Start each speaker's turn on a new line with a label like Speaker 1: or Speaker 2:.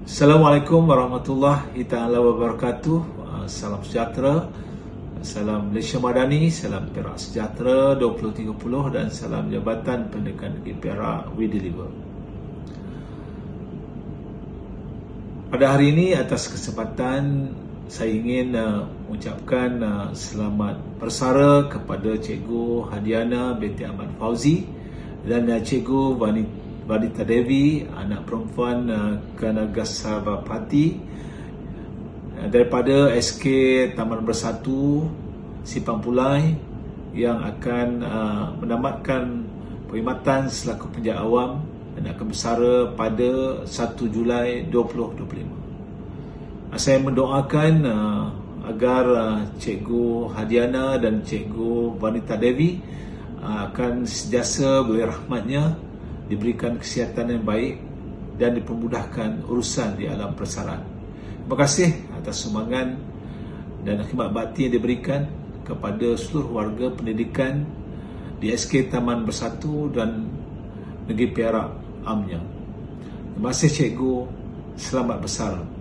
Speaker 1: Assalamualaikum warahmatullahi taala wabarakatuh. Salam sejahtera, salam Malaysia Madani, salam Perak Sejahtera 2030 dan salam Jabatan Pendidikan Negeri Perak We Deliver. Pada hari ini, atas kesempatan saya ingin mengucapkan selamat bersara kepada Cikgu Hadiana binti Ahmad Fauzi dan Cikgu Vanita Devi, anak perempuan Kanagasabapati daripada SK Taman Bersatu Simpang Pulai yang akan menamatkan perkhidmatan selaku penjaga awam dan akan bersara pada 1 Julai 2025. Saya mendoakan agar Cikgu Hadiana dan Cikgu Vanita Devi akan sentiasa beri rahmatnya, diberikan kesihatan yang baik dan dipermudahkan urusan di alam persaraan. Terima kasih atas sumbangan dan khidmat bakti yang diberikan kepada seluruh warga pendidikan di SK Taman Bersatu dan Negeri Perak amnya. Terima kasih Cikgu, selamat bersara.